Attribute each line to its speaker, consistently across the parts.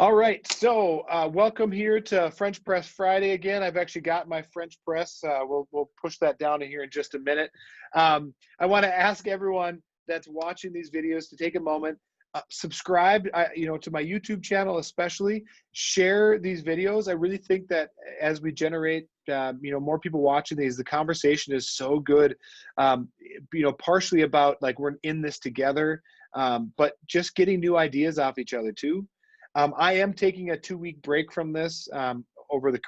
Speaker 1: All right, so welcome here to French Press Friday again. I've actually got my French press. We'll push that down in here in just a minute. I want to ask everyone that's watching these videos to take a moment, subscribe, to my YouTube channel, especially share these videos. I really think that as we generate, more people watching these, the conversation is so good. Partially about like we're in this together, but just getting new ideas off each other too. I am taking a 2-week break from this over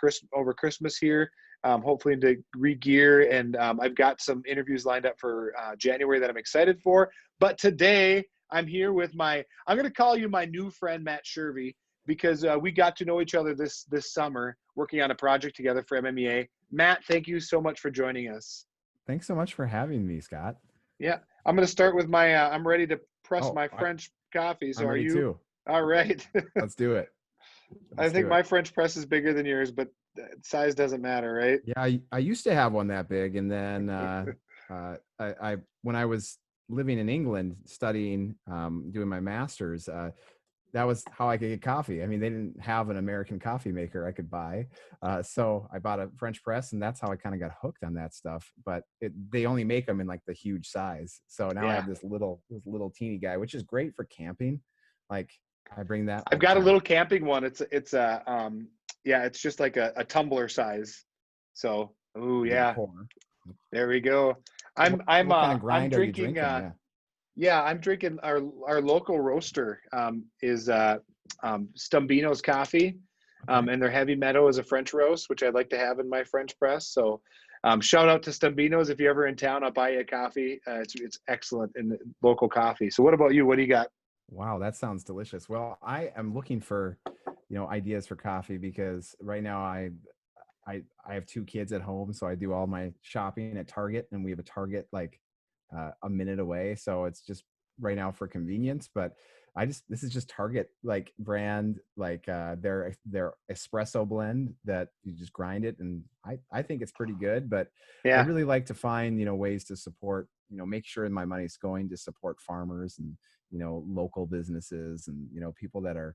Speaker 1: Christmas here, hopefully to re-gear, and I've got some interviews lined up for January that I'm excited for. But today I'm here with I'm going to call you my new friend, Matt Shervey, because we got to know each other this summer working on a project together for MMEA. Matt, thank you so much for joining us.
Speaker 2: Thanks so much for having me, Scott.
Speaker 1: Yeah, I'm going to start with I'm ready to press
Speaker 2: Oh,
Speaker 1: my French coffee. So
Speaker 2: I'm
Speaker 1: are
Speaker 2: ready
Speaker 1: you?
Speaker 2: too.
Speaker 1: All right.
Speaker 2: Let's do it.
Speaker 1: I
Speaker 2: Let's
Speaker 1: think
Speaker 2: do it.
Speaker 1: my French press is bigger than yours, but size doesn't matter, right?
Speaker 2: Yeah, I used to have one that big, and then I when I was living in England studying, doing my master's, that was how I could get coffee. I mean, they didn't have an American coffee maker I could buy, so I bought a French press, and that's how I kind of got hooked on that stuff. But they only make them in like the huge size, so now I
Speaker 1: Yeah.
Speaker 2: have this little teeny guy, which is great for camping. Like I bring that
Speaker 1: I've
Speaker 2: all the
Speaker 1: got a
Speaker 2: time.
Speaker 1: little camping one. It's a yeah, it's just like a tumbler size. So, oh
Speaker 2: Good
Speaker 1: yeah,
Speaker 2: pour.
Speaker 1: there we go.
Speaker 2: What kind of
Speaker 1: I'm
Speaker 2: grind are you
Speaker 1: drinking
Speaker 2: drinking? Yeah.
Speaker 1: yeah, I'm drinking our local roaster is Stumbino's coffee.
Speaker 2: Okay.
Speaker 1: And their heavy meadow is a French roast, which I'd like to have in my French press. So, shout out to Stumbino's. If you're ever in town, I'll buy you a coffee. It's excellent in the local coffee. So, what about you? What do you got?
Speaker 2: Wow, that sounds delicious. Well, I am looking for, ideas for coffee because right now I have two kids at home, so I do all my shopping at Target, and we have a Target like a minute away, so it's just right now for convenience. But this is just Target like brand, like their espresso blend that you just grind it, and I think it's pretty good. But I
Speaker 1: Yeah.
Speaker 2: really like to find ways to support, make sure my money's going to support farmers and local businesses and people that are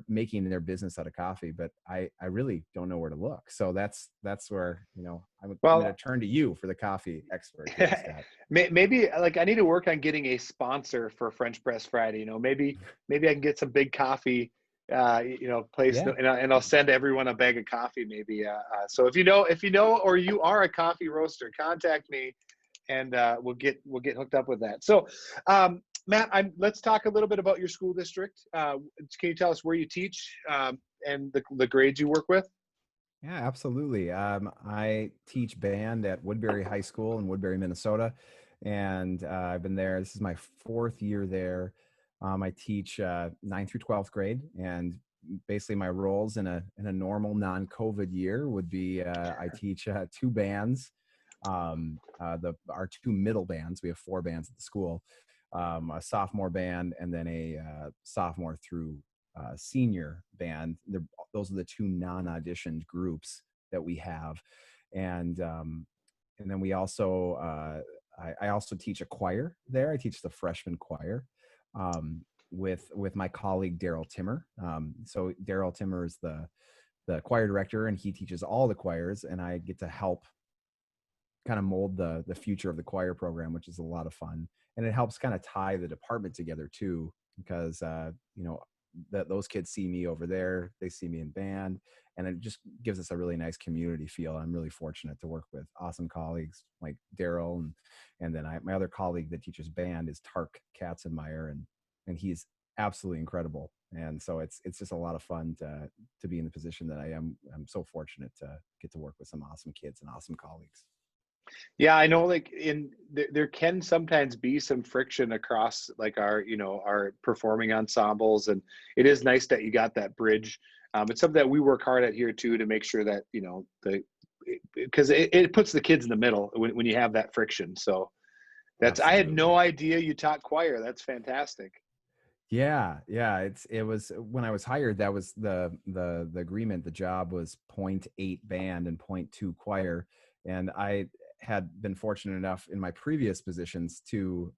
Speaker 2: making their business out of coffee. But I really don't know where to look, so that's where I'm going to
Speaker 1: Well,
Speaker 2: turn to you for the coffee expert here, Scott.
Speaker 1: maybe like I need to work on getting a sponsor for French Press Friday. Maybe I can get some big coffee, place,
Speaker 2: Yeah.
Speaker 1: and I'll send everyone a bag of coffee. Maybe. So if you know, or you are a coffee roaster, contact me, and we'll get hooked up with that. So, Matt, let's talk a little bit about your school district. Can you tell us where you teach and the grades you work with?
Speaker 2: Yeah, absolutely. I teach band at Woodbury High School in Woodbury, Minnesota, and I've been there. This is my fourth year there. I teach 9th through 12th grade, and basically my roles in a normal non-COVID year would be I teach two bands, our two middle bands. We have four bands at the school, a sophomore band, and then a sophomore through senior band. Those are the two non-auditioned groups that we have, and then we also I also teach a choir there. I teach the freshman choir with my colleague Daryl Timmer. So Daryl Timmer is the choir director, and he teaches all the choirs, and I get to help kind of mold the future of the choir program, which is a lot of fun, and it helps kind of tie the department together too, because that those kids see me over there, they see me in band, and it just gives us a really nice community feel. I'm really fortunate to work with awesome colleagues like Daryl, and then my other colleague that teaches band is Tark Katzenmeyer, and he's absolutely incredible. And so it's just a lot of fun to be in the position that I am. I'm so fortunate to get to work with some awesome kids and awesome colleagues.
Speaker 1: Yeah, I know. Like there can sometimes be some friction across like our performing ensembles, and it is nice that you got that bridge. It's something that we work hard at here too to make sure that because it puts the kids in the middle when you have that friction. So I had no
Speaker 2: Absolutely.
Speaker 1: idea you taught choir. That's fantastic.
Speaker 2: Yeah. It was when I was hired, that was the agreement. The job was point 0.8 band and point 0.2 choir. And I had been fortunate enough in my previous positions to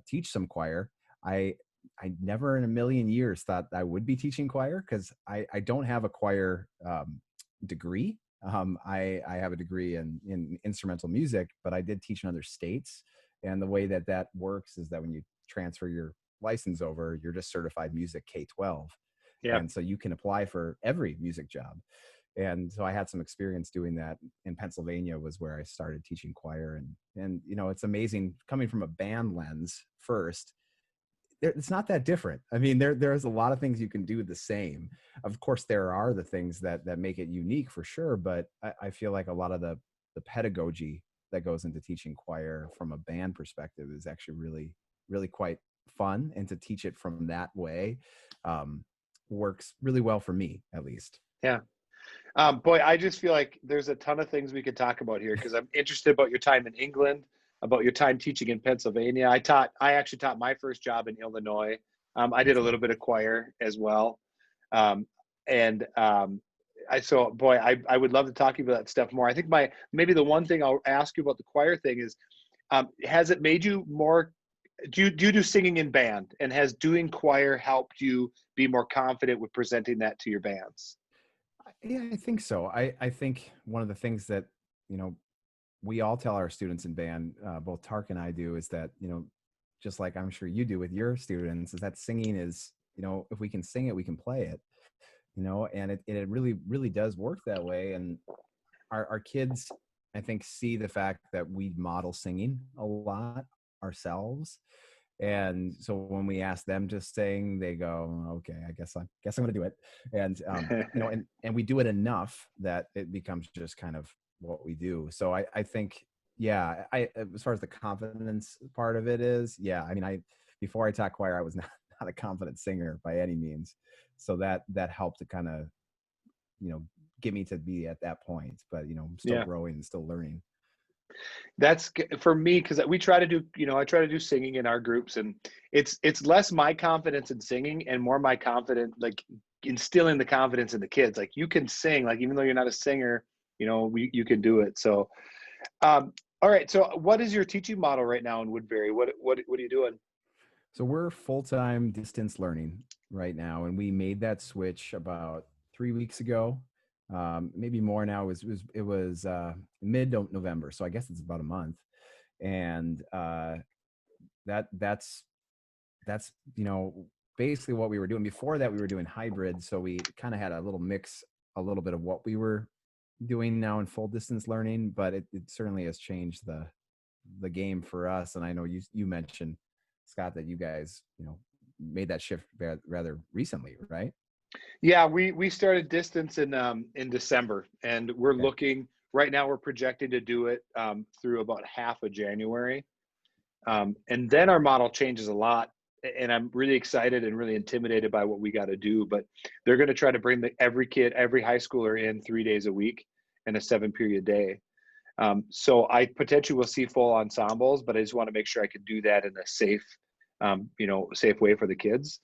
Speaker 2: teach some choir. I I never in a million years thought I would be teaching choir, because I don't have a choir degree. I have a degree in instrumental music, but I did teach in other states. And the way that that works is that when you transfer your license over, you're just certified music K-12.
Speaker 1: Yeah.
Speaker 2: And so you can apply for every music job. And so I had some experience doing that in Pennsylvania, was where I started teaching choir. And it's amazing coming from a band lens first. It's not that different. I mean, there's a lot of things you can do the same. Of course, there are the things that make it unique for sure, but I feel like a lot of the pedagogy that goes into teaching choir from a band perspective is actually really, really quite fun. And to teach it from that way works really well for me, at least.
Speaker 1: Yeah. Boy, I just feel like there's a ton of things we could talk about here, because I'm interested about your time in England, about your time teaching in Pennsylvania. I actually taught my first job in Illinois. I did a little bit of choir as well. Um, and so boy, I would love to talk to you about that stuff more. I think maybe the one thing I'll ask you about the choir thing is, has it made you more, do you do singing in band, and has doing choir helped you be more confident with presenting that to your bands?
Speaker 2: Yeah, I think so. I think one of the things that, you know, we all tell our students in band, both Tark and I do, is that, just like I'm sure you do with your students, is that singing is, if we can sing it, we can play it, and it really, really does work that way. And our kids, I think, see the fact that we model singing a lot ourselves. And so when we ask them to sing, they go, okay, I guess I'm going to do it. And, and we do it enough that it becomes just kind of what we do. So I think, yeah, as far as the confidence part of it is, yeah, I mean, before I taught choir, I was not a confident singer by any means. So that helped to kind of, get me to be at that point, but, I'm still
Speaker 1: Yeah.
Speaker 2: growing and still learning.
Speaker 1: For me, because we try to do, I try to do singing in our groups, and it's less my confidence in singing and more my confidence, like instilling the confidence in the kids. Like, you can sing, like, even though you're not a singer, you can do it. So, all right. So what is your teaching model right now in Woodbury? What are you doing?
Speaker 2: So we're full-time distance learning right now, and we made that switch about 3 weeks ago, maybe more now. It was mid-November, so I guess it's about a month, and that's basically what we were doing. Before that, we were doing hybrid, so we kind of had a little mix, a little bit of what we were doing now in full distance learning, but it certainly has changed the game for us. And I know you mentioned, Scott, that you guys made that shift rather recently, right?
Speaker 1: Yeah, we started distance in December, and we're
Speaker 2: Okay.
Speaker 1: looking right now. We're projected to do it through about half of January. And then our model changes a lot. And I'm really excited and really intimidated by what we got to do. But they're going to try to bring every kid, every high schooler in 3 days a week and a 7-period day. So I potentially will see full ensembles, but I just want to make sure I can do that in a safe way for the kids.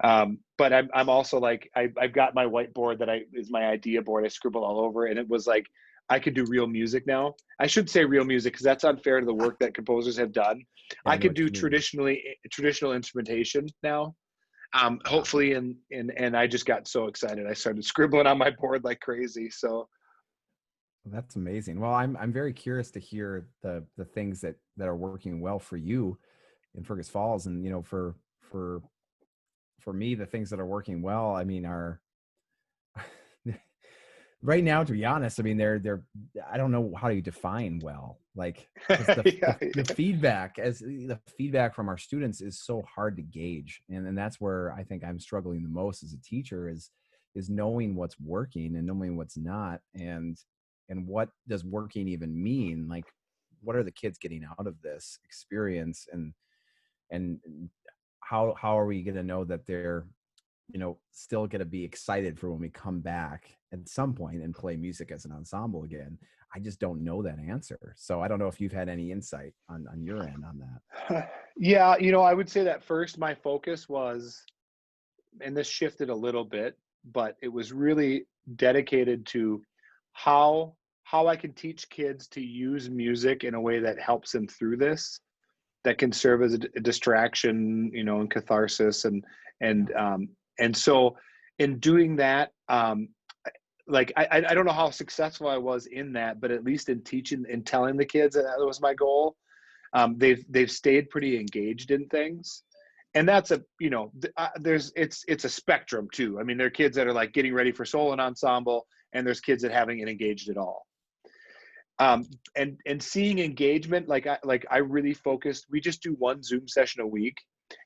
Speaker 1: But I'm also like, I've got my whiteboard that is my idea board. I scribbled all over, and it was like, I could do real music now. I should say real music, because that's unfair to the work that composers have done.
Speaker 2: Yeah,
Speaker 1: I
Speaker 2: I know
Speaker 1: could
Speaker 2: what
Speaker 1: do
Speaker 2: you mean.
Speaker 1: traditional instrumentation now.
Speaker 2: Wow.
Speaker 1: Hopefully, and I just got so excited. I started scribbling on my board like crazy. So
Speaker 2: That's amazing. Well, I'm very curious to hear the things that are working well for you in Fergus Falls. And for for me, the things that are working well, I mean, are right now, to be honest, I mean, they're I don't know how you define well, like, because
Speaker 1: yeah,
Speaker 2: the feedback from our students is so hard to gauge. And that's where I think I'm struggling the most as a teacher, is knowing what's working and knowing what's not. And what does working even mean? Like, what are the kids getting out of this experience? And how are we going to know that they're still going to be excited for when we come back at some point and play music as an ensemble again? I just don't know that answer. So I don't know if you've had any insight on your end on that.
Speaker 1: yeah. I would say that first, my focus was, and this shifted a little bit, but it was really dedicated to how I can teach kids to use music in a way that helps them through this. that can serve as a distraction, and catharsis, and
Speaker 2: Yeah.
Speaker 1: and so in doing that, like I don't know how successful I was in that, but at least in teaching and telling the kids that was my goal, they've stayed pretty engaged in things. And that's there's it's a spectrum too. I mean, there are kids that are like getting ready for solo and ensemble, and there's kids that haven't engaged at all. um and seeing engagement, like I really focused. We just do one Zoom session a week,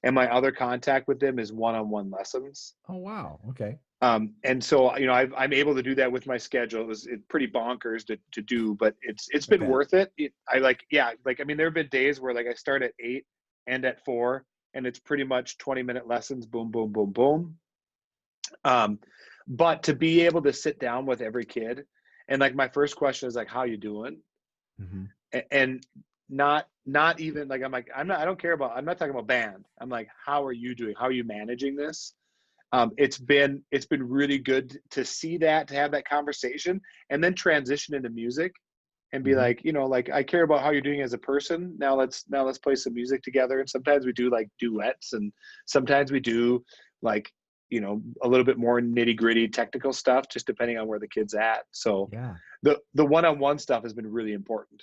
Speaker 1: and my other contact with them is one-on-one lessons.
Speaker 2: Oh, wow. Okay.
Speaker 1: And so I'm able to do that with my schedule. It's pretty bonkers to do, but it's
Speaker 2: I
Speaker 1: been
Speaker 2: bet.
Speaker 1: worth it. I like, yeah, like, I mean, there have been days where like I start at 8 and at 4, and it's pretty much 20-minute lessons, boom boom boom boom. um but to be able to sit down with every kid, and like my first question is like, how you doing?
Speaker 2: Hmm.
Speaker 1: And not even like, I don't care about, I'm not talking about band. I'm like, how are you doing? How are you managing this? It's been really good to see that, to have that conversation, and then transition into music and be
Speaker 2: Hmm.
Speaker 1: like, like, I care about how you're doing as a person. Now let's play some music together. And sometimes we do like duets, and sometimes we do like, a little bit more nitty gritty technical stuff, just depending on where the kid's at. So
Speaker 2: Yeah.
Speaker 1: the one-on-one stuff has been really important.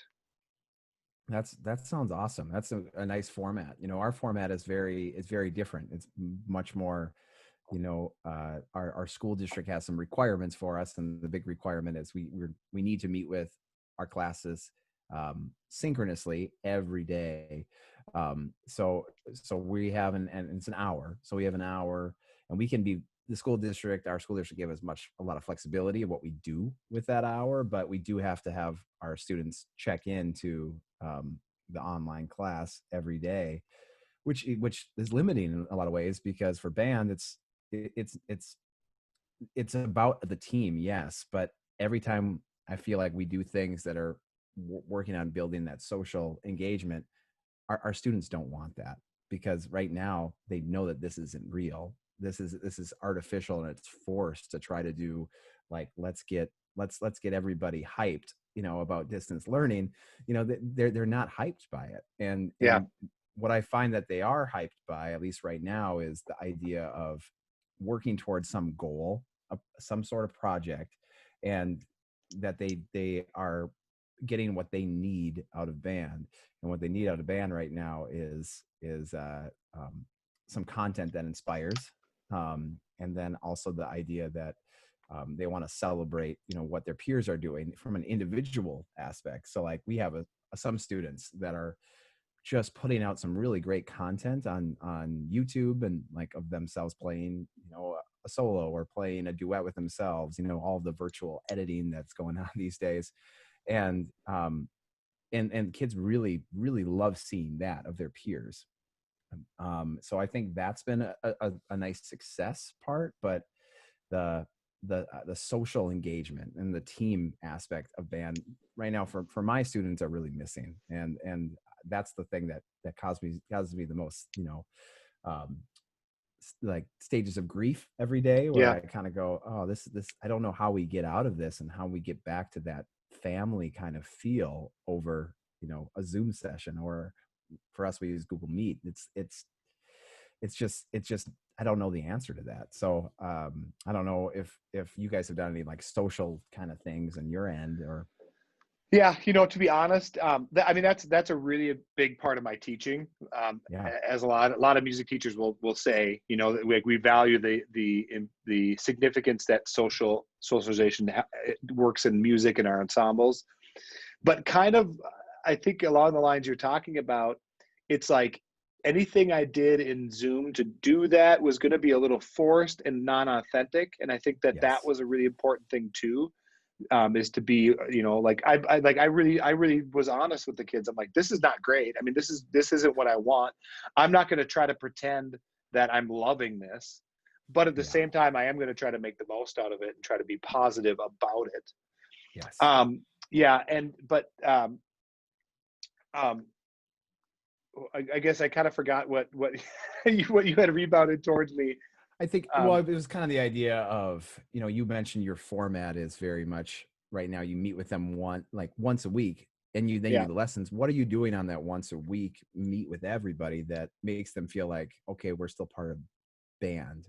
Speaker 2: That sounds awesome. That's a nice format. Our format is very different. It's much more, our school district has some requirements for us, and the big requirement is we need to meet with our classes synchronously every day. So we have and it's an hour. So we have an hour, and we can be our school district gave us a lot of flexibility of what we do with that hour, but we do have to have our students check into the online class every day, which is limiting in a lot of ways, because for band it's it's it's about the team, yes, but every time I feel like we do things that are working on building that social engagement, our students don't want that, because right now they know that this isn't real. This is artificial, and it's forced to try to do, like, let's get everybody hyped, about distance learning. They're not hyped by it. and
Speaker 1: Yeah.
Speaker 2: and what I find that they are hyped by, at least right now, is the idea of working towards some goal, some sort of project, and that they are getting what they need out of band. And what they need out of band right now is some content that inspires, and then also the idea that they want to celebrate, what their peers are doing from an individual aspect. So like we have some students that are just putting out some really great content on YouTube, and like of themselves playing, a solo or playing a duet with themselves, all the virtual editing that's going on these days. And kids really really love seeing that of their peers. So I think that's been a nice success part. But the the social engagement and the team aspect of band right now for my students are really missing. And that's the thing that causes me the most, um like stages of grief every day, where
Speaker 1: Yeah.
Speaker 2: I kind of go, oh, this I don't know how we get out of this, and how we get back to that family kind of feel over, a Zoom session. Or for us, we use Google Meet. It's just I don't know the answer to that. So I don't know if you guys have done any like social kind of things on your end, or
Speaker 1: Yeah, to be honest, I mean, that's a really a big part of my teaching.
Speaker 2: yeah.
Speaker 1: As a lot of music teachers will say, that we value the significance that socialization works in music and our ensembles. But kind of, I think along the lines you're talking about, it's like anything I did in Zoom to do that was going to be a little forced and non-authentic, and I think that
Speaker 2: Yes.
Speaker 1: was a really important thing too. Is to be, like I really was honest with the kids. I'm like, this is not great. I mean, this isn't what I want. I'm not going to try to pretend that I'm loving this, but at the
Speaker 2: Yeah.
Speaker 1: same time, I am going to try to make the most out of it and try to be positive about it.
Speaker 2: Yes.
Speaker 1: Yeah, um, I guess I kind of forgot what what you had rebounded towards me.
Speaker 2: I think, well,
Speaker 1: Um,
Speaker 2: it was kind of the idea of, you mentioned your format is very much right now, you meet with them once a week. and you
Speaker 1: Yeah.
Speaker 2: do the lessons. What are you doing on that once a week meet with everybody that makes them feel like, okay, we're still part of band?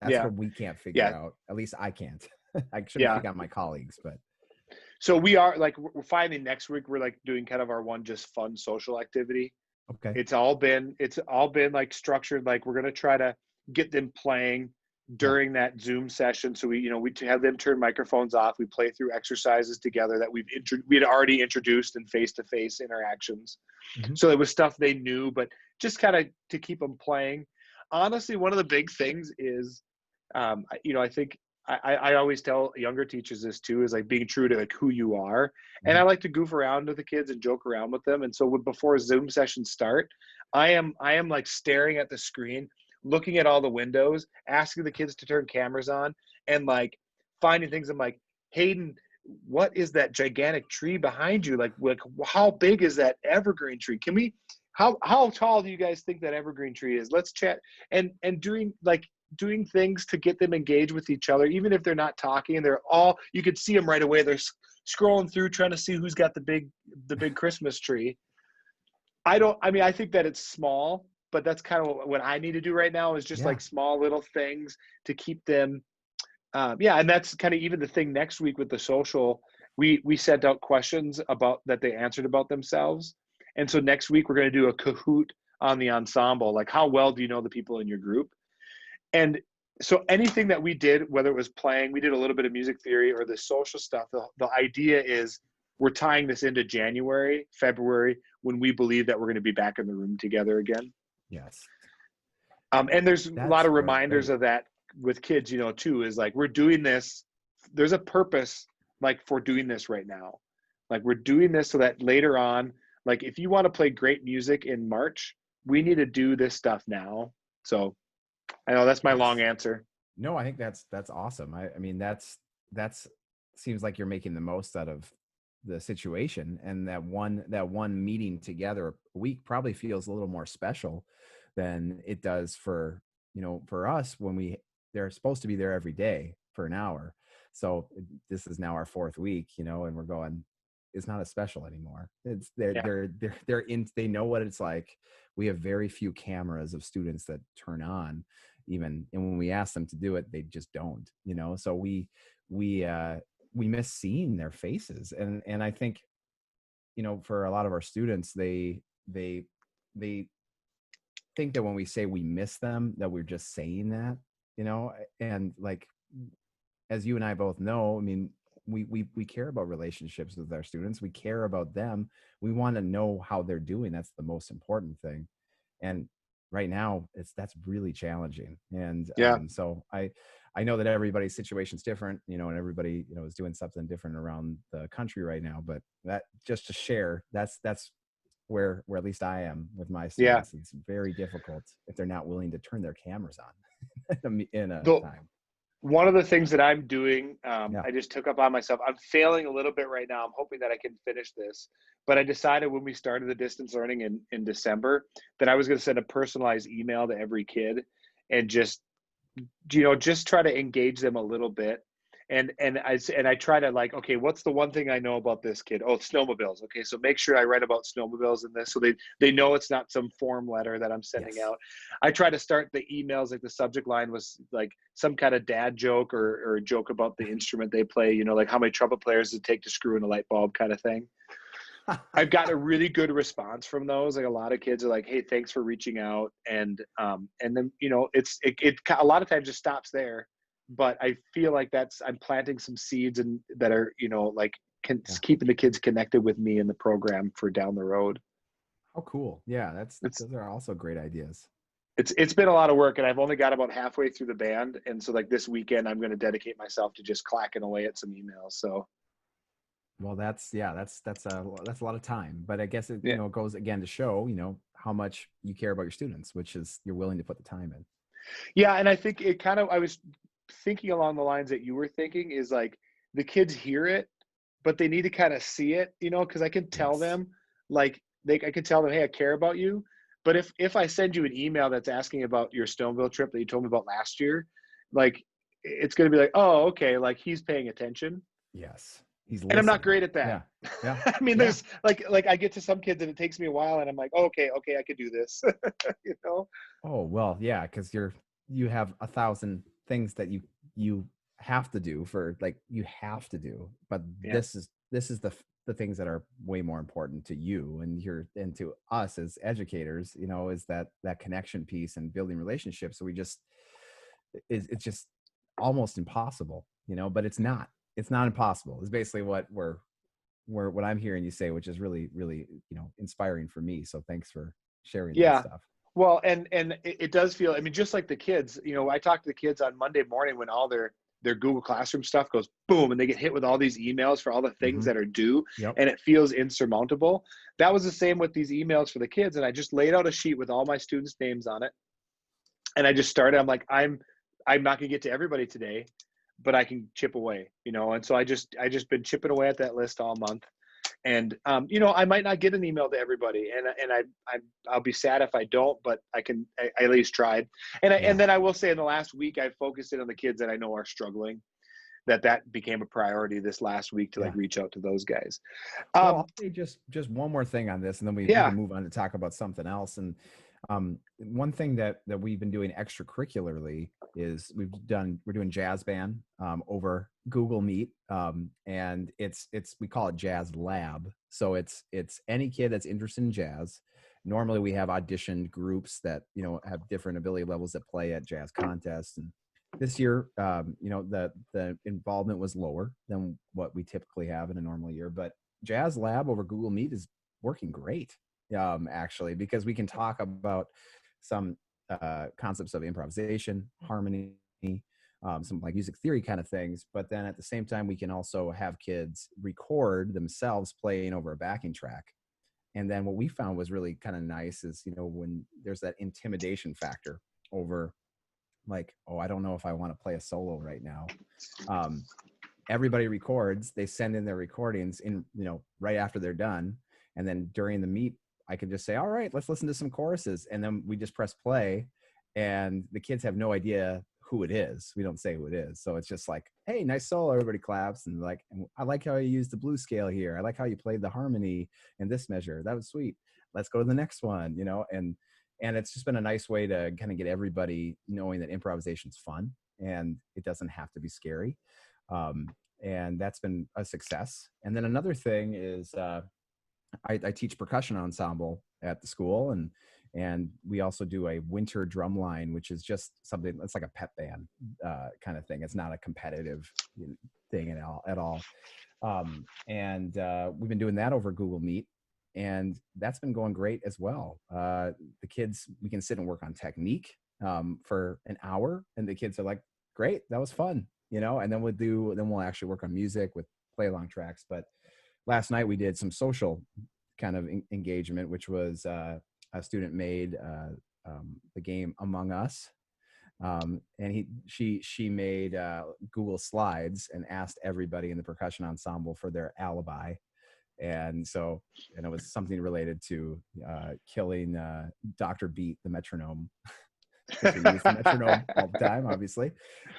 Speaker 2: That's
Speaker 1: Yeah.
Speaker 2: what we can't figure
Speaker 1: Yeah.
Speaker 2: out. At least I can't. I shouldn't
Speaker 1: Yeah.
Speaker 2: pick on my colleagues, but
Speaker 1: So we are like, we're finding next week, we're like doing kind of our one just fun social activity.
Speaker 2: okay.
Speaker 1: It's all been like structured. Like we're going to try to get them playing
Speaker 2: Yeah.
Speaker 1: during that Zoom session. So we have them turn microphones off. We play through exercises together that we had already introduced in face-to-face interactions.
Speaker 2: Mhm.
Speaker 1: So it was stuff they knew, but just kind of to keep them playing. Honestly, one of the big things is, I think I always tell younger teachers this too, is like being true to like who you are. And I
Speaker 2: Mhm.
Speaker 1: like to goof around with the kids and joke around with them. And so before Zoom sessions start, I am like staring at the screen, looking at all the windows, asking the kids to turn cameras on, and like finding things. I'm like, Hayden, what is that gigantic tree behind you? Like how big is that evergreen tree? Can we? How tall do you guys think that evergreen tree is? Let's chat. And doing things to get them engaged with each other, even if they're not talking. And you could see them right away. They're scrolling through trying to see who's got the big Christmas tree. I think that it's small, but that's kind of what I need to do right now, is just
Speaker 2: Yeah.
Speaker 1: like small little things to keep them. Yeah. And that's kind of even the thing next week with the social. We sent out questions about that they answered about themselves. And so next week we're going to do a Kahoot on the ensemble. Like, how well do you know the people in your group? And so anything that we did, whether it was playing, we did a little bit of music theory or the social stuff. The idea is we're tying this into January, February, when we believe that we're going to be back in the room together again.
Speaker 2: Yes.
Speaker 1: And there's a lot
Speaker 2: That's
Speaker 1: of reminders
Speaker 2: great.
Speaker 1: of that with kids, too, is like, we're doing this. There's a purpose, like, for doing this right now. Like, we're doing this so that later on, like, if you want to play great music in March, we need to do this stuff now. So I know that's my long
Speaker 2: That's
Speaker 1: answer.
Speaker 2: no, I think that's awesome. I mean, that's seems like you're making the most out of the situation, and that one meeting together a week probably feels a little more special than it does for, for us when they're supposed to be there every day for an hour. So this is now our fourth week, and we're going, it's not as special anymore. It's
Speaker 1: Yeah.
Speaker 2: they're in, they know what it's like. We have very few cameras of students that turn on even, and when we ask them to do it, they just don't, so we miss seeing their faces. And I think, for a lot of our students, they think that when we say we miss them, that we're just saying that, and like, as you and I both know, I mean, we care about relationships with our students. We care about them. We want to know how they're doing. That's the most important thing. And right now, that's really challenging. And
Speaker 1: Yeah.
Speaker 2: so I know that everybody's situation is different, and everybody, is doing something different around the country right now. But that, just to share, that's where at least I am with my
Speaker 1: Yeah.
Speaker 2: students. It's very difficult if they're not willing to turn their cameras on in a
Speaker 1: The
Speaker 2: time.
Speaker 1: One of the things that I'm doing,
Speaker 2: Yeah.
Speaker 1: I just took up on myself. I'm failing a little bit right now. I'm hoping that I can finish this. But I decided when we started the distance learning in December that I was going to send a personalized email to every kid and just try to engage them a little bit. And I try to, like, okay, what's the one thing I know about this kid? Oh, snowmobiles. Okay, so make sure I write about snowmobiles in this, so they know it's not some form letter that I'm sending
Speaker 2: Yes.
Speaker 1: out. I try to start the emails, like the subject line was like some kind of dad joke, or a joke about the instrument they play. Like how many trumpet players does it take to screw in a light bulb, kind of thing. I've got a really good response from those. Like, a lot of kids are like, "Hey, thanks for reaching out," and then it a lot of times just stops there. But I feel like I'm planting some seeds, and that are, like,
Speaker 2: Yeah.
Speaker 1: keeping the kids connected with me in the program for down the road.
Speaker 2: Oh, cool. Yeah,
Speaker 1: It's
Speaker 2: those are also great ideas.
Speaker 1: it's been a lot of work, and I've only got about halfway through the band, and so, like, this weekend I'm going to dedicate myself to just clacking away at some emails. So
Speaker 2: Well, that's a lot of time, but I guess it,
Speaker 1: yeah.
Speaker 2: it goes again to show, how much you care about your students, which is you're willing to put the time in.
Speaker 1: Yeah, and I think I was thinking along the lines that you were thinking, is like, the kids hear it, but they need to kind of see it, because I can tell
Speaker 2: Yes.
Speaker 1: them, like, I can tell them, hey, I care about you. But if I send you an email that's asking about your Stoneville trip that you told me about last year, like, it's going to be like, oh, okay, like, he's paying attention.
Speaker 2: Yes. He's
Speaker 1: And I'm not
Speaker 2: listening.
Speaker 1: great at that.
Speaker 2: Yeah. Yeah.
Speaker 1: I mean,
Speaker 2: Yeah.
Speaker 1: there's like I get to some kids and it takes me a while and I'm like, oh, okay, I could do this. You know?
Speaker 2: Oh, well, yeah, because you have 1,000 things that you have to do for, like, you have to do, but
Speaker 1: Yeah.
Speaker 2: this is the things that are way more important to you and to us as educators, is that connection piece and building relationships. So it's just almost impossible, but it's not impossible. It's basically what I'm hearing you say, which is really, really, inspiring for me. So thanks for sharing that
Speaker 1: Yeah.
Speaker 2: stuff.
Speaker 1: Well, and it does feel, I mean, just like the kids, I talk to the kids on Monday morning when all their Google Classroom stuff goes boom, and they get hit with all these emails for all the things
Speaker 2: Hmm.
Speaker 1: that are due,
Speaker 2: Yep.
Speaker 1: and it feels insurmountable. That was the same with these emails for the kids, and I just laid out a sheet with all my students' names on it, and I just started. I'm like, I'm not gonna get to everybody today, but I can chip away, And so I just been chipping away at that list all month. And I might not get an email to everybody, and I'll be sad if I don't, but I at least tried. And
Speaker 2: Yeah.
Speaker 1: then I will say in the last week I focused in on the kids that I know are struggling. That became a priority this last week to like
Speaker 2: Yeah.
Speaker 1: reach out to those guys.
Speaker 2: Well,
Speaker 1: Um,
Speaker 2: I'll say just one more thing on this, and then we
Speaker 1: yeah,
Speaker 2: can move on to talk about something else. And one thing that we've been doing extracurricularly is we're doing jazz band over Google Meet, and it's we call it Jazz Lab. So it's any kid that's interested in jazz. Normally, we have auditioned groups that have different ability levels that play at jazz contests. And this year, the involvement was lower than what we typically have in a normal year, but Jazz Lab over Google Meet is working great, actually, because we can talk about some concepts of improvisation, harmony, some like music theory kind of things. But then at the same time, we can also have kids record themselves playing over a backing track. And then what we found was really kind of nice is, when there's that intimidation factor over, like, oh, I don't know if I want to play a solo right now. Um, Everybody records, they send in their recordings in, right after they're done. And then during the meet, I can just say, all right, let's listen to some choruses. And then we just press play, and the kids have no idea who it is. We don't say who it is. So it's just like, hey, nice solo. Everybody claps. And like, I like how you used the blues scale here. I like how you played the harmony in this measure. That was sweet. Let's go to the next one, and it's just been a nice way to kind of get everybody knowing that improvisation's fun and it doesn't have to be scary. And that's been a success. And then another thing is I teach percussion ensemble at the school, and we also do a winter drum line, which is just something that's like a pep band kind of thing. It's not a competitive thing at all. And we've been doing that over Google Meet, and that's been going great as well. The kids, we can sit and work on technique for an hour, and the kids are like, great, that was fun, and then we'll actually work on music with play along tracks. But last night we did some social kind of engagement, which was a student made the game Among Us, and she made Google Slides and asked everybody in the percussion ensemble for their alibi. And it was something related to killing Dr. Beat, the metronome, because we use the metronome all the time, obviously.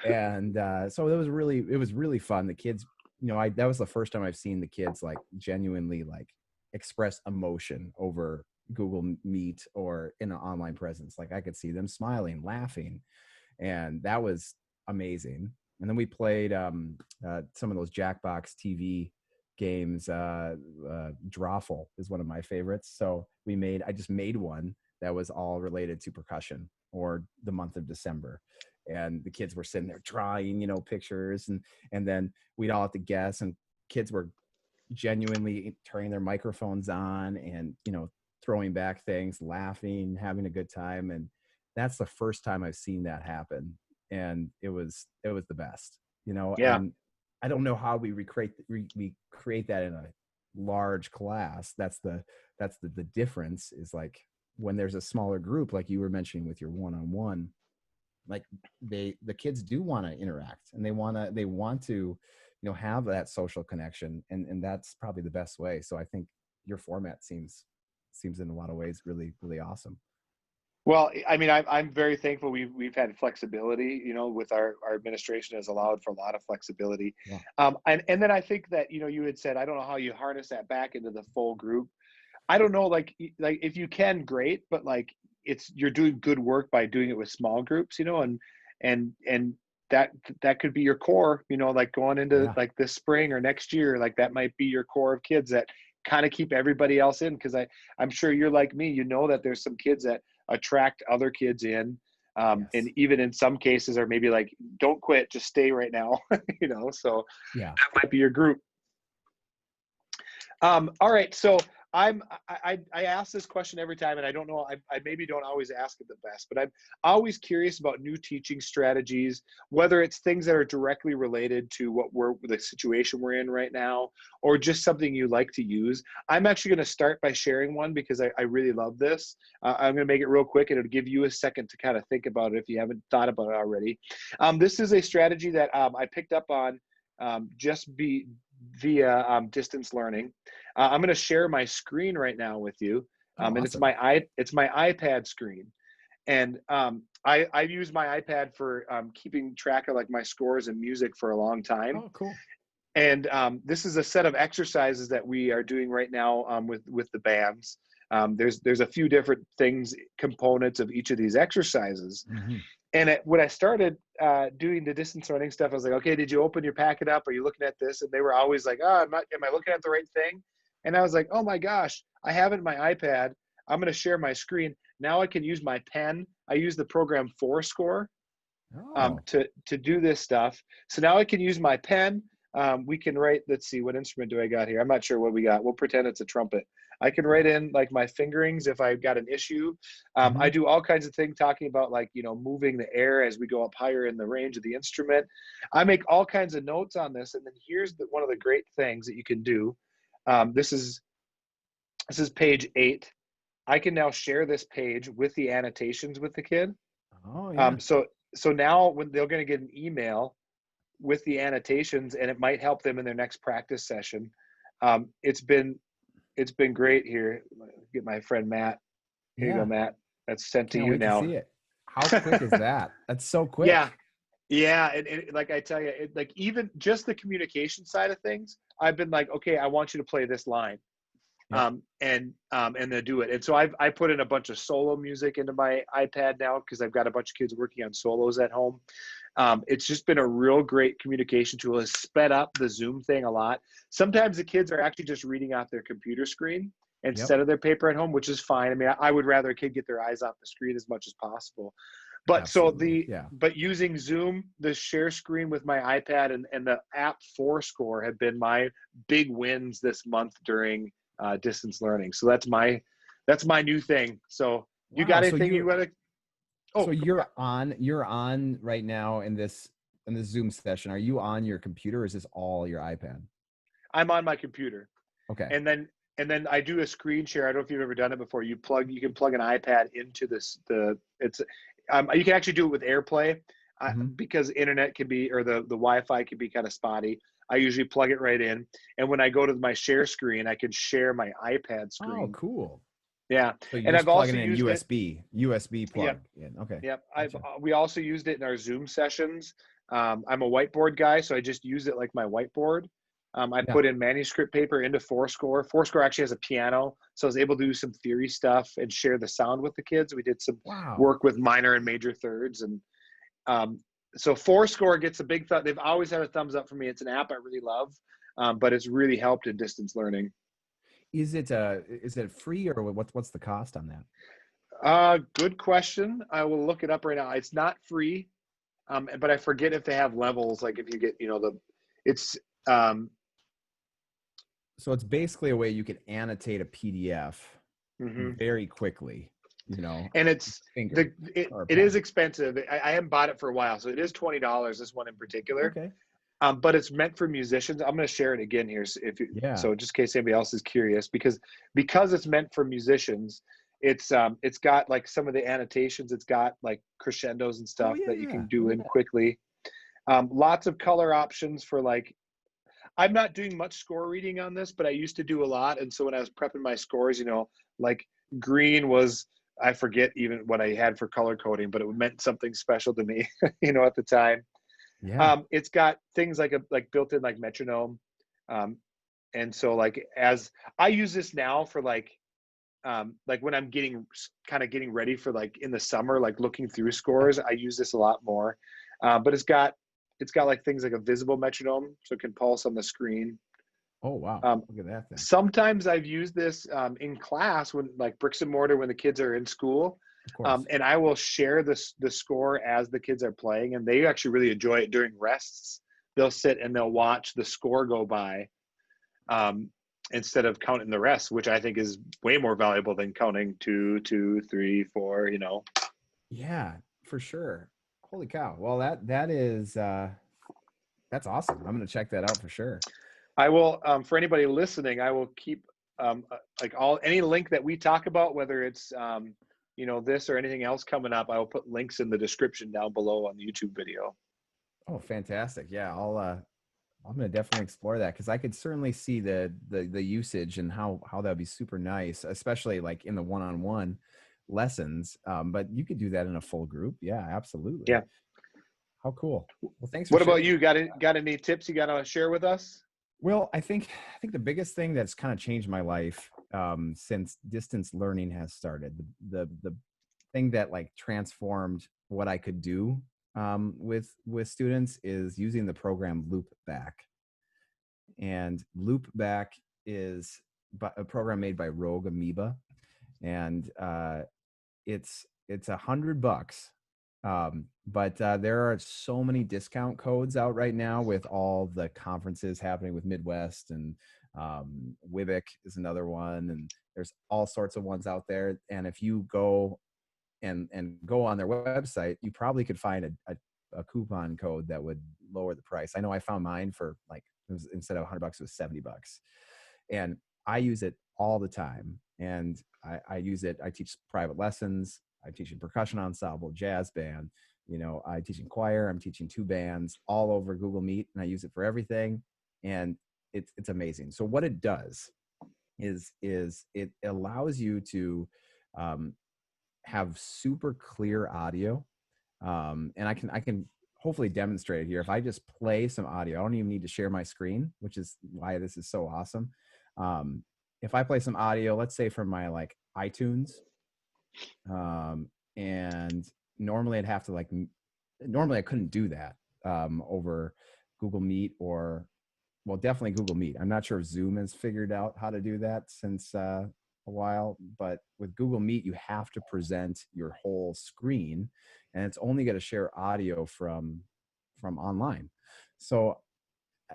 Speaker 2: And so it was really fun. The kids, that was the first time I've seen the kids like genuinely like express emotion over Google Meet or in an online presence. Like I could see them smiling, laughing, and that was amazing. And then we played some of those Jackbox TV games. Drawful is one of my favorites. So I just made one that was all related to percussion or the month of December. And the kids were sitting there drawing, pictures, and then we'd all have to guess, and kids were genuinely turning their microphones on and, throwing back things, laughing, having a good time. And that's the first time I've seen that happen. And it was the best,
Speaker 1: yeah,
Speaker 2: and I don't know how we create that in a large class. That's the difference, is like when there's a smaller group, like you were mentioning with your one-on-one, like the kids do want to interact, and they want to have that social connection, and that's probably the best way. So I think your format seems in a lot of ways really, really awesome.
Speaker 1: Well, I mean, I'm very thankful we've had flexibility, you know, with our administration has allowed for a lot of flexibility.
Speaker 2: Yeah.
Speaker 1: And then I think that, you know, you had said, I don't know how you harness that back into the full group. I don't know, like if you can, great, but like you're doing good work by doing it with small groups, you know, and that that could be your core, you know, like going into
Speaker 2: Yeah.
Speaker 1: like this spring or next year, like that might be your core of kids that kind of keep everybody else in. Because I'm sure you're like me, you know, that there's some kids that attract other kids in. And
Speaker 2: Yes.
Speaker 1: even in some cases are maybe like, don't quit, just stay right now, you know, so
Speaker 2: Yeah.
Speaker 1: that might be your group. All right, so I ask this question every time, and I don't know, I maybe don't always ask it the best, but I'm always curious about new teaching strategies, whether it's things that are directly related to the situation we're in right now, or just something you like to use. I'm actually going to start by sharing one because I really love this. I'm going to make it real quick, and it'll give you a second to kind of think about it if you haven't thought about it already. This is a strategy that I picked up on via distance learning. I'm going to share my screen right now with you,
Speaker 2: Oh,
Speaker 1: and
Speaker 2: awesome.
Speaker 1: it's my iPad screen, and I've used my iPad for keeping track of like my scores and music for a long time.
Speaker 2: Oh, cool.
Speaker 1: And this is a set of exercises that we are doing right now with the bands. There's a few different components of each of these exercises.
Speaker 2: Hmm.
Speaker 1: And when I started doing the distance learning stuff, I was like, okay, did you open your packet up? Are you looking at this? And they were always like, oh, am I looking at the right thing? And I was like, oh my gosh, I have it in my iPad. I'm going to share my screen. Now I can use my pen. I use the program Fourscore
Speaker 2: Oh,
Speaker 1: to do this stuff. So now I can use my pen. We can write, let's see, what instrument do I got here? I'm not sure what we got. We'll pretend it's a trumpet. I can write
Speaker 2: yeah.
Speaker 1: in like my fingerings if I've got an issue. I
Speaker 2: Hmm.
Speaker 1: do all kinds of things talking about like, you know, moving the air as we go up higher in the range of the instrument. I make all kinds of notes on this. And then here's one of the great things that you can do. This is page 8. I can now share this page with the annotations with the kid.
Speaker 2: Oh, yeah.
Speaker 1: So now when they're going to get an email with the annotations, and it might help them in their next practice session. It's been great here. Get my friend Matt. Here you go,
Speaker 2: Yeah.
Speaker 1: Matt. That's sent to
Speaker 2: Can't
Speaker 1: you
Speaker 2: wait to
Speaker 1: now.
Speaker 2: see it. How quick is that? That's so
Speaker 1: Yeah,
Speaker 2: quick.
Speaker 1: yeah, and like I tell you, like even just the communication side of things, I've been like, okay, I want you to play this line.
Speaker 2: Yep.
Speaker 1: And then do it. And so I put in a bunch of solo music into my iPad now because I've got a bunch of kids working on solos at home. It's just been a real great communication tool. Has sped up the Zoom thing a lot. Sometimes the kids are actually just reading off their computer screen
Speaker 2: Yep.
Speaker 1: instead of their paper at home, which is fine. I mean, I would rather a kid get their eyes off the screen as much as possible. But
Speaker 2: Absolutely. Yeah.
Speaker 1: but using Zoom, the share screen with my iPad and the app Fourscore have been my big wins this month during distance learning. So that's my new thing. So you
Speaker 2: Wow.
Speaker 1: got
Speaker 2: So
Speaker 1: anything you
Speaker 2: you
Speaker 1: want to?
Speaker 2: so
Speaker 1: Oh,
Speaker 2: you're on right now in this Zoom session. Are you on your computer or is this all your iPad?
Speaker 1: I'm on my computer,
Speaker 2: Okay.
Speaker 1: and then I do a screen share. I don't know if you've ever done it before. You can plug an iPad into you can actually do it with AirPlay
Speaker 2: Hmm.
Speaker 1: because internet can be, or the Wi-Fi can be kind of spotty. I usually plug it right in, and when I go to my share screen, I can share my iPad
Speaker 2: Oh,
Speaker 1: screen.
Speaker 2: cool.
Speaker 1: Yeah,
Speaker 2: So you're
Speaker 1: and
Speaker 2: just
Speaker 1: I've also
Speaker 2: plugging in
Speaker 1: used it.
Speaker 2: USB
Speaker 1: Yep,
Speaker 2: plug in. Okay.
Speaker 1: yep.
Speaker 2: Gotcha.
Speaker 1: We also used it in our Zoom sessions. I'm a whiteboard guy, so I just use it like my whiteboard. I
Speaker 2: Yeah.
Speaker 1: put in manuscript paper into Fourscore. Fourscore actually has a piano, so I was able to do some theory stuff and share the sound with the kids. We did some
Speaker 2: Wow.
Speaker 1: work with minor and major thirds, and um, so Fourscore gets a big thumb. They've always had a thumbs up for me. It's an app I really love, but it's really helped in distance learning.
Speaker 2: Is it free or what's the cost on that?
Speaker 1: Good question. I will look it up right now. It's not free, but I forget if they have levels. Like if you get, you know, it's um,
Speaker 2: So it's basically a way you can annotate a PDF
Speaker 1: mhm.
Speaker 2: very quickly,
Speaker 1: And it's
Speaker 2: finger or
Speaker 1: it is
Speaker 2: pen.
Speaker 1: expensive. I haven't bought it for a while, so it is $20. This one in particular,
Speaker 2: Okay.
Speaker 1: but it's meant for musicians. I'm going to share it again here,
Speaker 2: Yeah.
Speaker 1: so just in case anybody else is curious, because it's meant for musicians. It's got like some of the annotations. It's got like crescendos and
Speaker 2: Oh
Speaker 1: stuff
Speaker 2: yeah,
Speaker 1: that you
Speaker 2: yeah.
Speaker 1: can do
Speaker 2: Look at
Speaker 1: in
Speaker 2: that.
Speaker 1: quickly. Lots of color options for like. I'm not doing much score reading on this, but I used to do a lot. And so when I was prepping my scores, you know, like green was I forget even what I had for color coding, but it meant something special to me, at the time.
Speaker 2: Yeah.
Speaker 1: It's got things like built in like metronome. Um, and so like as I use this now for like when I'm getting ready for like in the summer, like looking through scores, I use this a lot more. But it's got like things like a visible metronome, so it can pulse on the screen.
Speaker 2: Oh, wow.
Speaker 1: Um,
Speaker 2: Look at that thing.
Speaker 1: Sometimes I've used this in class when like bricks and mortar when the kids are in school,
Speaker 2: Of course.
Speaker 1: and I will share the score as the kids are playing, and they actually really enjoy it during rests. They'll sit and they'll watch the score go by, instead of counting the rest, which I think is way more valuable than counting 2, 2, 3, 4.
Speaker 2: Yeah, for sure. Holy cow. Well, that is that's awesome. I'm gonna check that out for sure.
Speaker 1: I will, for anybody listening, I will keep like any link that we talk about, whether it's this or anything else coming up. I will put links in the description down below on the YouTube video.
Speaker 2: Oh, fantastic. Yeah, I'm gonna definitely explore that because I could certainly see the usage and how that'd be super nice, especially like in the one-on-one lessons. But you could do that in a full group. Yeah, absolutely.
Speaker 1: Yeah.
Speaker 2: How cool. Well, thanks for
Speaker 1: What about
Speaker 2: sharing.
Speaker 1: you? Got any tips you got to share with us?
Speaker 2: Well, I think the biggest thing that's kind of changed my life since distance learning has started, the thing that like transformed what I could do with students is using the program Loopback. And Loopback is a program made by Rogue Amoeba, and it's $100. But there are so many discount codes out right now with all the conferences happening with Midwest, and Wibic is another one, and there's all sorts of ones out there. And if you go and go on their website, you probably could find a coupon code that would lower the price. I know I found mine for like, it was, instead of $100, it was $70. And I use it all the time. And I use it. I teach private lessons. I teach in percussion ensemble, jazz band. I teach in choir. I'm teaching 2 bands all over Google Meet, and I use it for everything. And it's amazing. So what it does is it allows you to have super clear audio. And I can hopefully demonstrate it here. If I just play some audio, I don't even need to share my screen, which is why this is so awesome. If I play some audio, let's say from my like iTunes, and normally normally I couldn't do that over Google Meet, or well, definitely Google Meet. I'm not sure if Zoom has figured out how to do that since a while, but with Google Meet, you have to present your whole screen, and it's only going to share audio from online. So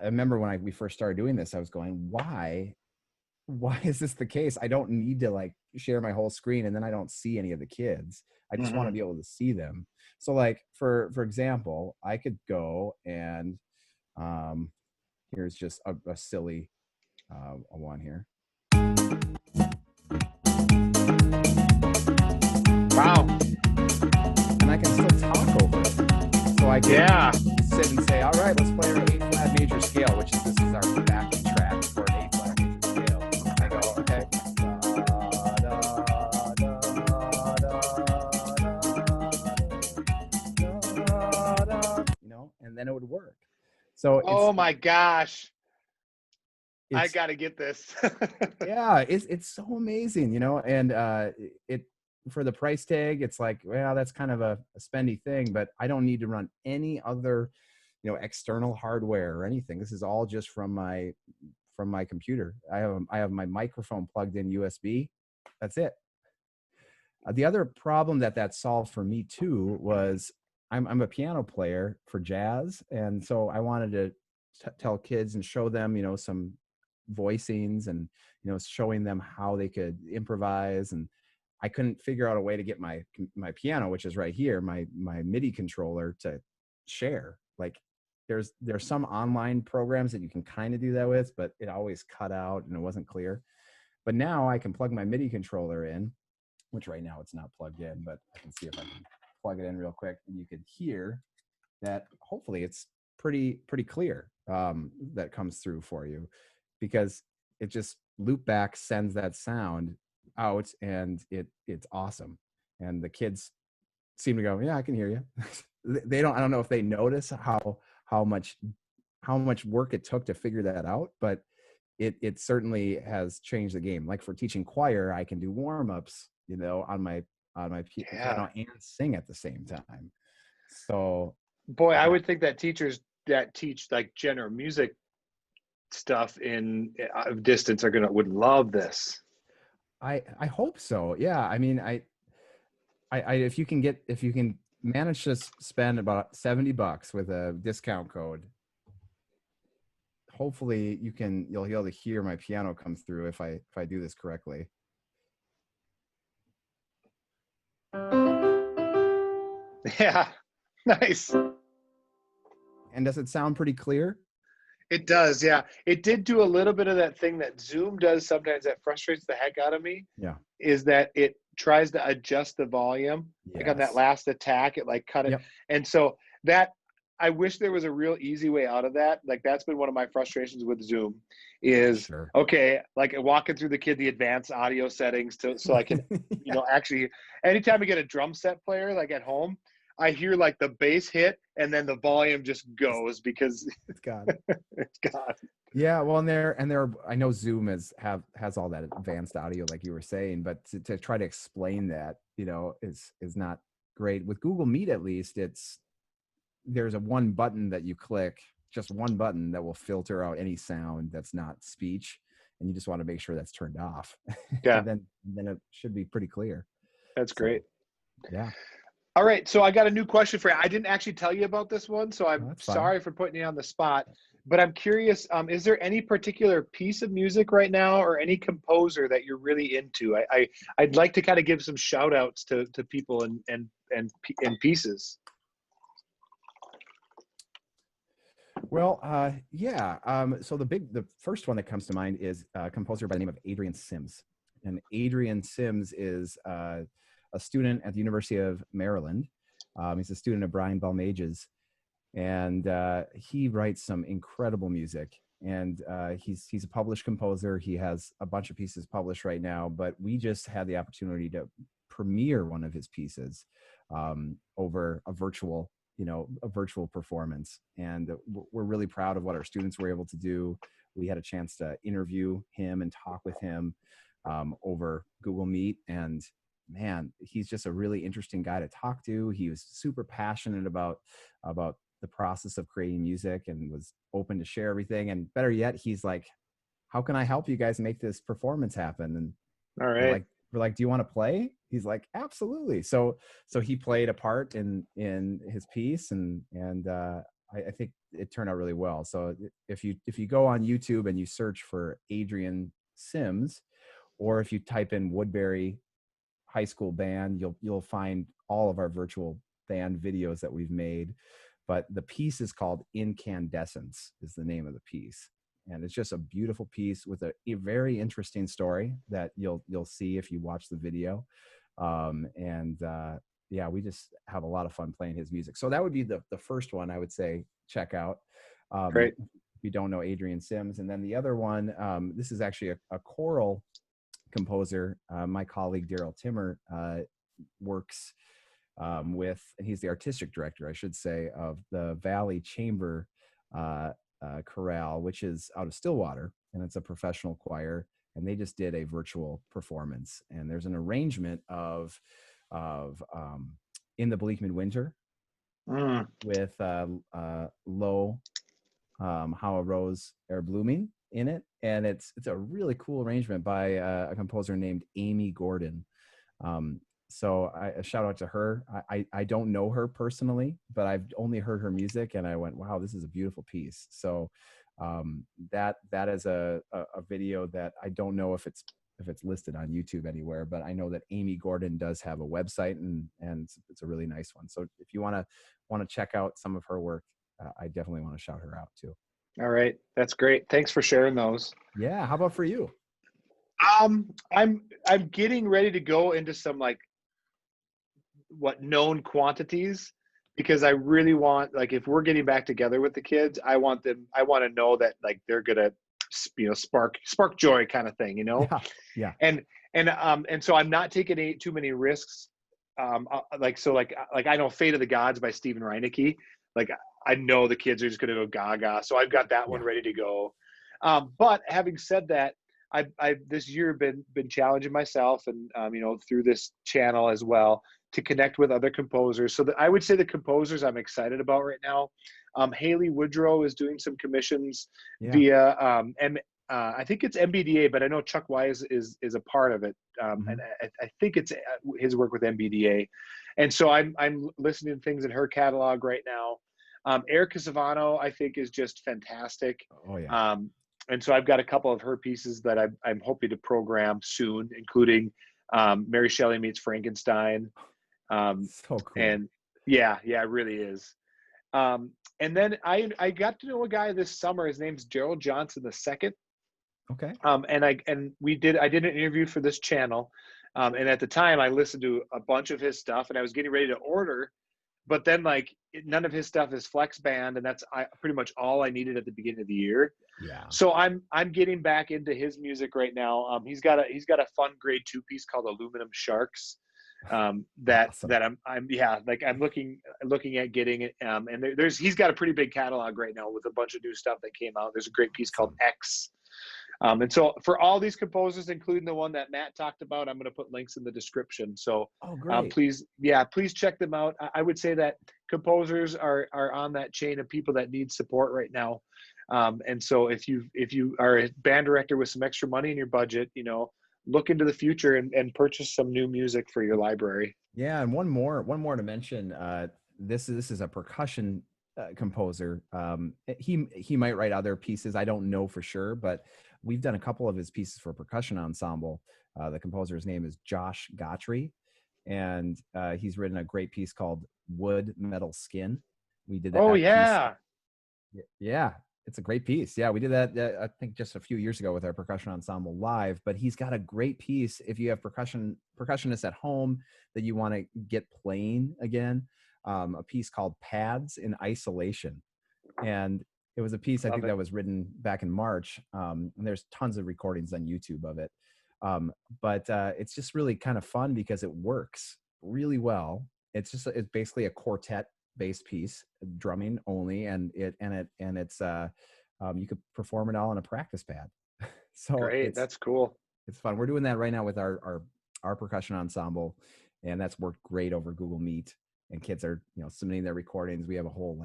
Speaker 2: I remember when we first started doing this, I was going, why is this the case? I don't need to like share my whole screen and then I don't see any of the kids. I just want to be able to see them. So like for example, I could go and here's just a silly one here.
Speaker 1: Wow.
Speaker 2: And I can still talk over it. So I can sit and say, all right, let's play our A flat major scale, which is, this is our backing track for an A flat major scale. And I go, okay. And then it would work. So
Speaker 1: Oh my gosh. I
Speaker 2: it's
Speaker 1: got to get this.
Speaker 2: yeah, it's so amazing, and it for the price tag, it's like, well, that's kind of a spendy thing, but I don't need to run any other, external hardware or anything. This is all just from my computer. I have my microphone plugged in USB. That's it. The other problem that solved for me too was I'm a piano player for jazz, and so I wanted to tell kids and show them, some voicings, and showing them how they could improvise. And I couldn't figure out a way to get my piano, which is right here, my MIDI controller, to share. Like there's some online programs that you can kind of do that with, but it always cut out and it wasn't clear. But now I can plug my MIDI controller in, which right now it's not plugged in, but I can see if I can plug it in real quick, and you can hear that. Hopefully it's pretty clear, that comes through for you, because it just Loopback sends that sound out, and it's awesome. and the kids seem to go, yeah, I can hear you. They don't, I don't know if they notice how much work it took to figure that out, but it certainly has changed the game. Like for teaching choir, I can do warm-ups, on my
Speaker 1: Yeah.
Speaker 2: piano and sing at the same time. So
Speaker 1: Boy, I
Speaker 2: yeah,
Speaker 1: would think that teachers that teach like general music stuff in distance would love this.
Speaker 2: I hope so. Yeah. I mean, if you can manage to spend about $70 with a discount code, hopefully you'll be able to hear my piano come through if I do this correctly.
Speaker 1: Yeah. Nice.
Speaker 2: And does it sound pretty clear?
Speaker 1: It does, yeah. It did do a little bit of that thing that Zoom does sometimes that frustrates the heck out of me,
Speaker 2: Yeah.
Speaker 1: is that it tries to adjust the volume. Like on that
Speaker 2: Yes.
Speaker 1: last attack, it like cut it.
Speaker 2: Yep.
Speaker 1: And so that I wish there was a real easy way out of that. Like that's been one of my frustrations with Zoom is
Speaker 2: Sure.
Speaker 1: okay, like walking through the advanced audio settings so I can,
Speaker 2: Yeah.
Speaker 1: actually anytime I get a drum set player like at home, I hear like the bass hit and then the volume just goes because
Speaker 2: It's gone.
Speaker 1: it's gone.
Speaker 2: Yeah, well, I know Zoom has all that advanced audio, like you were saying, but to try to explain that, is not great. With Google Meet, at least, there's a one button that you click, just one button that will filter out any sound that's not speech, and you just want to make sure that's turned off,
Speaker 1: Yeah,
Speaker 2: and then it should be pretty clear.
Speaker 1: that's great.
Speaker 2: So, yeah,
Speaker 1: All right, so I got a new question for you. I didn't actually tell you about this one, so
Speaker 2: no,
Speaker 1: I'm
Speaker 2: that's fine.
Speaker 1: sorry for putting you on the spot. But I'm curious, is there any particular piece of music right now or any composer that you're really into? I'd like to kind of give some shout outs to people and pieces.
Speaker 2: Well, yeah. So the first one that comes to mind is a composer by the name of Adrian Sims, and Adrian Sims is a student at the University of Maryland. He's a student of Brian Balmage's, and he writes some incredible music. And he's a published composer. He has a bunch of pieces published right now, but we just had the opportunity to premiere one of his pieces over a virtual performance. And we're really proud of what our students were able to do. We had a chance to interview him and talk with him over Google Meet. And man, he's just a really interesting guy to talk to. He was super passionate about the process of creating music and was open to share everything. And better yet, he's like, how can I help you guys make this performance happen? And
Speaker 1: All
Speaker 2: we're
Speaker 1: right.
Speaker 2: like, do you want to play? He's like, absolutely. So he played a part in his piece, and I think it turned out really well. So if you go on YouTube and you search for Adrian Sims, or if you type in Woodbury High School Band, you'll find all of our virtual band videos that we've made. But the piece is called Incandescence, is the name of the piece. And it's just a beautiful piece with a very interesting story that you'll see if you watch the video. Yeah, we just have a lot of fun playing his music. So that would be the first one I would say check out.
Speaker 1: Great.
Speaker 2: If you don't know Adrian Sims. And then the other one, this is actually a choral composer. My colleague Daryl Timmer works with, and he's the artistic director, I should say, of the Valley Chamber Chorale, which is out of Stillwater, and it's a professional choir. And they just did a virtual performance, and there's an arrangement of In the Bleak Midwinter with Lo, How a Rose Ere Blooming in it, and it's a really cool arrangement by a composer named Amy Gordon. So a shout out to her. I don't know her personally, but I've only heard her music, and I went, wow, this is a beautiful piece. So that is a video that I don't know if it's listed on YouTube anywhere, but I know that Amy Gordon does have a website, and it's a really nice one. So if you want to check out some of her work, I definitely want to shout her out too.
Speaker 1: All right. That's great. Thanks for sharing those.
Speaker 2: Yeah. How about for you?
Speaker 1: I'm getting ready to go into some like known quantities, because I really want, like, if we're getting back together with the kids, I want to know that like they're gonna spark joy kind of thing.
Speaker 2: Yeah. Yeah.
Speaker 1: And so I'm not taking too many risks like I know Fate of the Gods by Stephen Reinecke. Like I know the kids are just going to go gaga. So I've got that one
Speaker 2: Yeah.
Speaker 1: ready to go. But having said that, I've this year been challenging myself and through this channel as well to connect with other composers. So I would say the composers I'm excited about right now. Haley Woodrow is doing some commissions
Speaker 2: Yeah.
Speaker 1: via I think it's MBDA, but I know Chuck Wise is a part of it, and
Speaker 2: Mhm.
Speaker 1: I think it's his work with MBDA, and so I'm listening to things in her catalog right now. Erica Savano, I think, is just fantastic.
Speaker 2: Oh yeah.
Speaker 1: Um, and so I've got a couple of her pieces that I'm hoping to program soon, including Mary Shelley Meets Frankenstein.
Speaker 2: So cool.
Speaker 1: And yeah, it really is. And then I got to know a guy this summer. His name's Gerald Johnson II.
Speaker 2: Okay.
Speaker 1: I did an interview for this channel. And at the time I listened to a bunch of his stuff and I was getting ready to order, but then none of his stuff is flex band. And that's pretty much all I needed at the beginning of the year.
Speaker 2: Yeah.
Speaker 1: So I'm getting back into his music right now. He's got a fun grade 2 piece called Aluminum Sharks.
Speaker 2: Awesome.
Speaker 1: I'm looking at getting it. And he's got a pretty big catalog right now with a bunch of new stuff that came out. There's a great piece called
Speaker 2: Awesome.
Speaker 1: X. And so for all these composers, including the one that Matt talked about, I'm going to put links in the description. So
Speaker 2: Oh, great.
Speaker 1: please check them out. I would say that composers are on that chain of people that need support right now. And so if you are a band director with some extra money in your budget, look into the future and purchase some new music for your library.
Speaker 2: Yeah, and one more to mention. This is a percussion composer. He might write other pieces. I don't know for sure, but we've done a couple of his pieces for percussion ensemble. The composer's name is Josh Gotry, and he's written a great piece called Wood, Metal, Skin. We did
Speaker 1: Oh
Speaker 2: that piece.
Speaker 1: yeah,
Speaker 2: Yeah, it's a great piece. Yeah, we did that, I think, just a few years ago with our percussion ensemble live. But he's got a great piece if you have percussionists at home that you want to get playing again. A piece called Pads in Isolation, and it was a piece I
Speaker 1: love
Speaker 2: think
Speaker 1: it.
Speaker 2: that was written back in March. And there's tons of recordings on YouTube of it. But it's just really kind of fun because it works really well. It's basically a quartet based piece, drumming only, and it's you could perform it all on a practice pad. So
Speaker 1: Great, that's cool.
Speaker 2: it's fun. We're doing that right now with our percussion ensemble, and that's worked great over Google Meet. And kids are submitting their recordings. We have a whole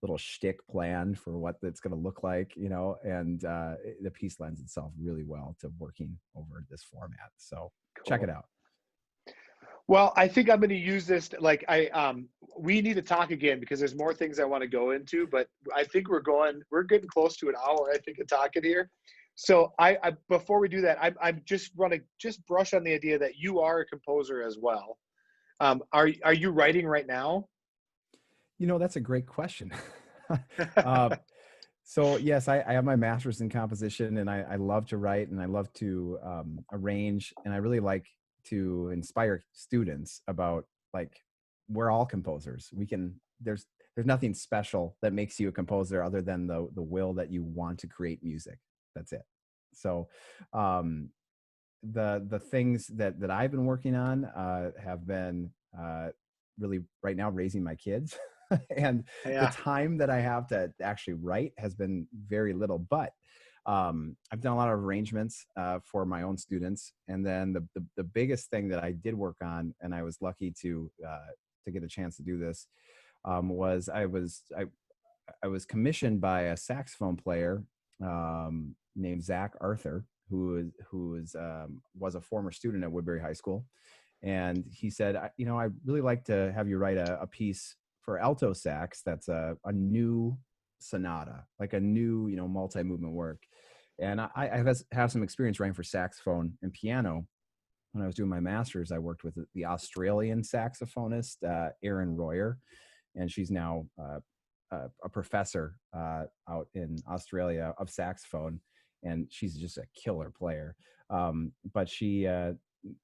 Speaker 2: little shtick planned for what that's going to look like, and the piece lends itself really well to working over this format. So check it
Speaker 1: Cool.
Speaker 2: out.
Speaker 1: Well, I think I'm going to use this. We need to talk again because there's more things I want to go into, but I think we're getting close to an hour, I think, of talking here. So before we do that, I'm just want to just brush on the idea that you are a composer as well. Are you writing right now?
Speaker 2: That's a great question. uh, so yes, I have my master's in composition, and I love to write, and I love to arrange, and I really like to inspire students about we're all composers. There's nothing special that makes you a composer other than the will that you want to create music. That's it. So the things that I've been working on have been really right now raising my kids. And the
Speaker 1: Yeah,
Speaker 2: time that I have to actually write has been very little, but I've done a lot of arrangements for my own students. And then the biggest thing that I did work on, and I was lucky to get a chance to do this, was I was commissioned by a saxophone player named Zach Arthur, who was a former student at Woodbury High School. And he said, I'd really like to have you write a piece for alto sax that's a new sonata, like a new, multi-movement work. And I have some experience writing for saxophone and piano. When I was doing my master's, I worked with the Australian saxophonist, Erin Royer, and she's now a professor out in Australia of saxophone, and she's just a killer player. But she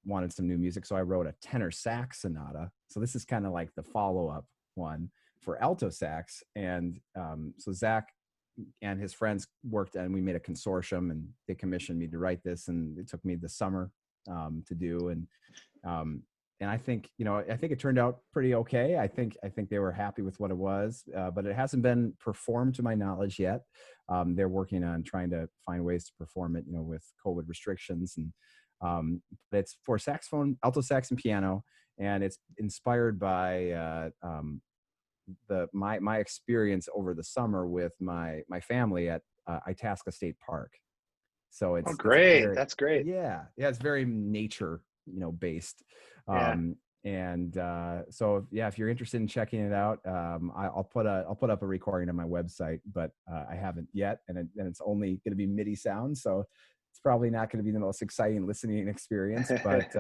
Speaker 2: wanted some new music, so I wrote a tenor sax sonata. So this is kind of like the follow-up one for alto sax. And so Zach and his friends worked, and we made a consortium, and they commissioned me to write this, and it took me the summer to do. and I think, I think it turned out pretty okay. I think they were happy with what it was, but it hasn't been performed to my knowledge yet. They're working on trying to find ways to perform it, with COVID restrictions, and but it's for saxophone, alto sax, and piano, and it's inspired by my experience over the summer with my family at Itasca State Park. So
Speaker 1: Oh,
Speaker 2: it's
Speaker 1: great.
Speaker 2: very,
Speaker 1: That's great.
Speaker 2: yeah, it's very nature, based.
Speaker 1: Yeah.
Speaker 2: And so yeah, if you're interested in checking it out, I'll put up a recording on my website, but I haven't yet, and it's only going to be MIDI sound, so it's probably not going to be the most exciting listening experience. But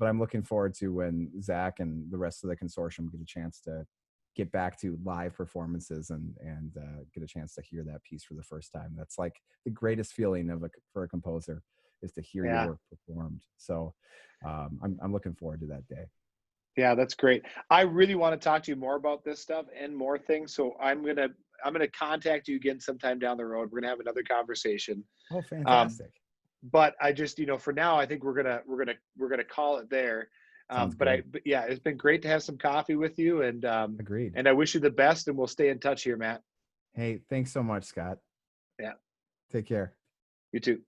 Speaker 2: I'm looking forward to when Zach and the rest of the consortium get a chance to get back to live performances and get a chance to hear that piece for the first time. That's like the greatest feeling for a composer, is to hear your
Speaker 1: Yeah.
Speaker 2: work performed. So I'm looking forward to that day.
Speaker 1: Yeah, that's great. I really want to talk to you more about this stuff and more things. So I'm gonna contact you again sometime down the road. We're gonna have another conversation.
Speaker 2: Oh,
Speaker 1: Um,
Speaker 2: fantastic.
Speaker 1: but I just, for now, I think we're gonna call it there.
Speaker 2: Sounds
Speaker 1: But
Speaker 2: great.
Speaker 1: yeah, it's been great to have some coffee with you,
Speaker 2: Agreed.
Speaker 1: and I wish you the best, and we'll stay in touch here, Matt.
Speaker 2: Hey, thanks so much, Scott.
Speaker 1: Yeah,
Speaker 2: Take care.
Speaker 1: you too.